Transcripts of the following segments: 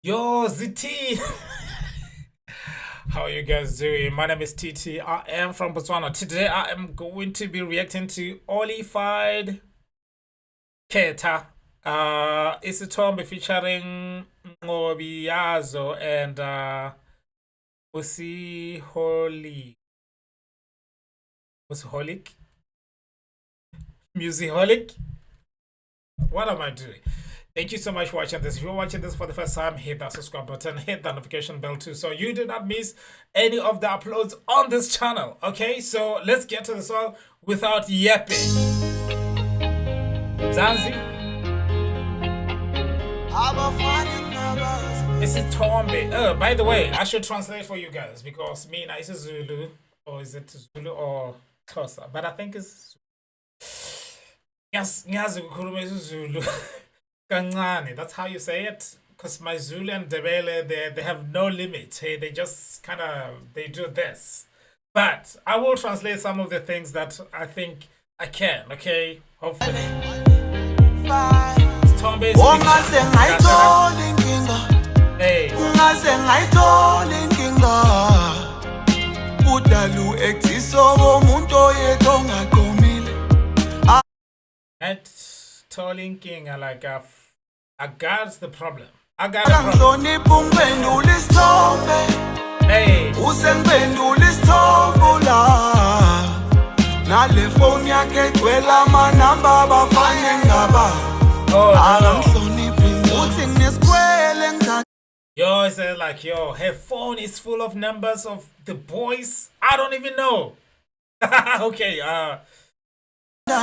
Yo, ZT! How are you guys doing? My name is TT. I am from Botswana. Today I am going to be reacting to Olefied Khetha. It's a Isthombe featuring Mnqobi, Yazo, and Musiholiq. Musiholiq? What am I doing? Thank you so much for watching this. If you're watching this for the first time, hit that subscribe button, hit that notification bell too, so you do not miss any of the uploads on this channel. Okay, so let's get to the song without yapping. Zanzi. It's Isthombe. Oh, by the way, I should translate for you guys because me is Zulu, or is it Zulu or Xhosa? But I think it's Zulu. That's how you say it. Because my Zulu and Ndebele, they have no limit. Hey, they just they do this. But I will translate some of the things that I think I can. Okay, hopefully. Isthombe Tolling King, like I got the problem. I got the problem. Hey. Yo, it says like, yo, her phone is full of numbers of the boys. I don't even know. Okay, you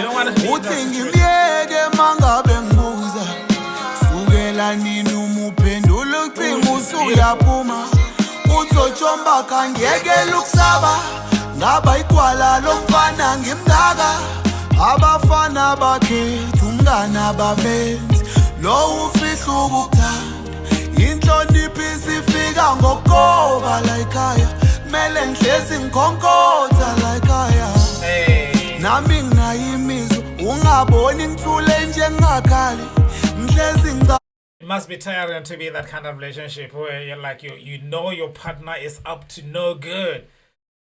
don't want to be in It must be tiring to be that kind of relationship where you're like you know your partner is up to no good,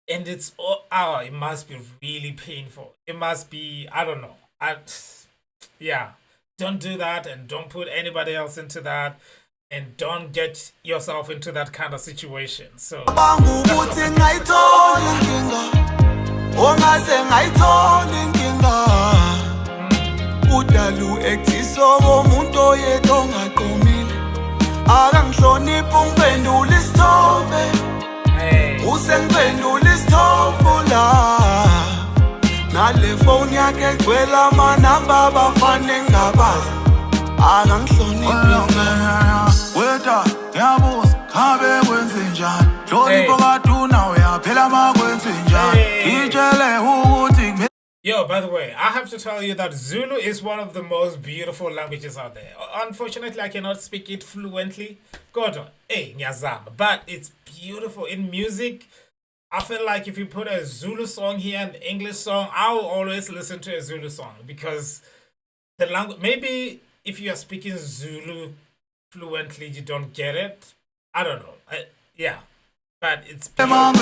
and it's it must be really painful. It must be, I don't know. Yeah, don't do that, and don't put anybody else into that, and don't get yourself into that kind of situation. So udalu ektiso womuntu oyedwa ongaqomile akangihlonipha ungiphendula isithombe usengiphendula isithombe la nale phone yakhe egcwele amanamba abafana engabazi akangihloniphi wetha ngiyabuza ngabe kwenze njani hlonipho kaduna uyaphela makwenze njani ngitshele ukuthi. Yo, by the way, I have to tell you that Zulu is one of the most beautiful languages out there. Unfortunately, I cannot speak it fluently. Kodwa, ngiyazama. But it's beautiful. In music, I feel like if you put a Zulu song here and an English song, I will always listen to a Zulu song because the language, maybe if you are speaking Zulu fluently, you don't get it. I don't know. Yeah. But it's beautiful.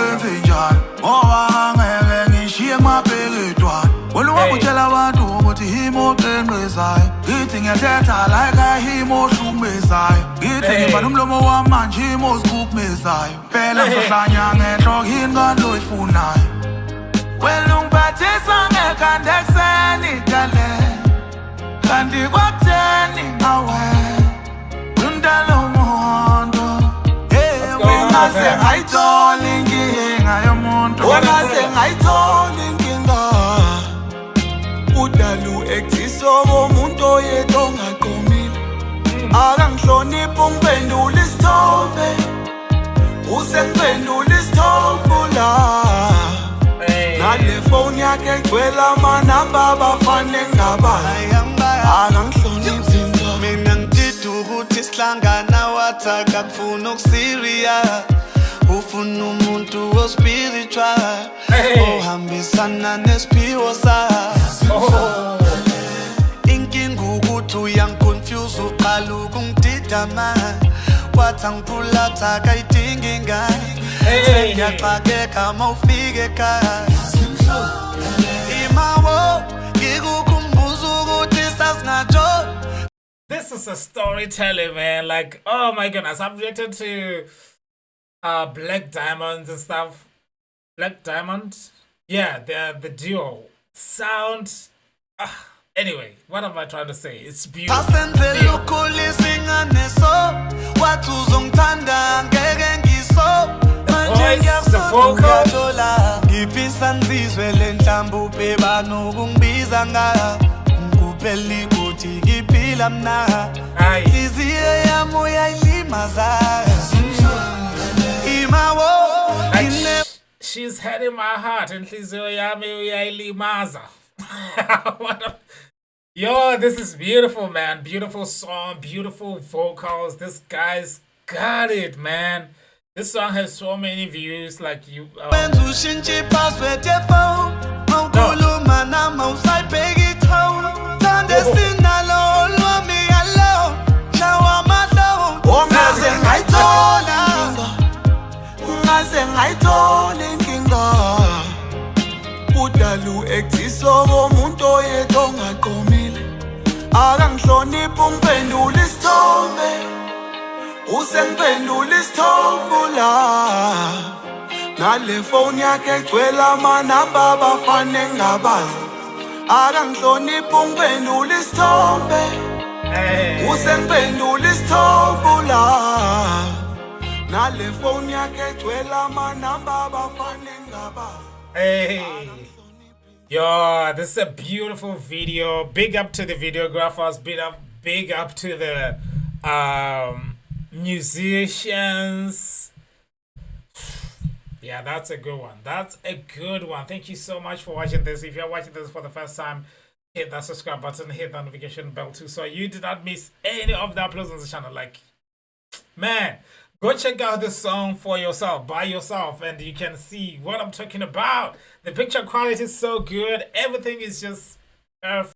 udalu ektiso womuntu oyedwa ongaqomile akangihlonipha ungiphendula isithombe usengiphendula isithombe la nale phone yakhe egcwele amanamba abafana engabazi akangihloniphi mina ngidida ukuthi sihlangana wathaka kufuna ukusiriya ufuna umuntu ospiritual ohambisana nesiphiwo sakho inkinga ukuthi uyangiconfuse uqala ukungidida igama wathangipula thaka idinga ingane sengiyaqhakeka mawufike ekhaya imawo ngikukhumbuza ukuthi sasingajo. This is a storytelling, man. Like, oh my goodness, I've reacted to Black Diamonds and stuff. Black Diamond, yeah, the duo sound. Anyway, what am I trying to say? It's beautiful. Voice, the vocal. She's had in my heart and Yo, this is beautiful, man. Beautiful song, beautiful vocals. This guy's got it, man. This song has so many views, like you. Udalu ektisoko umuntu oyedwa ongaqomile akangihlonipha ungiphendula isithombe usengiphendula isithombe la nale phone yakhe egcwele amanamba abafana engabazi akangihlonipha ungiphendula isithombe usengiphendula isithombe la nale phone yakhe egcwele amanamba abafana engabazi. Hey, yo, this is a beautiful video. Big up to the videographers. Big up to the musicians. Yeah, that's a good one. That's a good one. Thank you so much for watching this. If you're watching this for the first time, hit that subscribe button, hit the notification bell too, so you do not miss any of the uploads on the channel. Like, man, go check out this song for yourself, by yourself, and you can see what I'm talking about. The picture quality is so good. Everything is just perfect.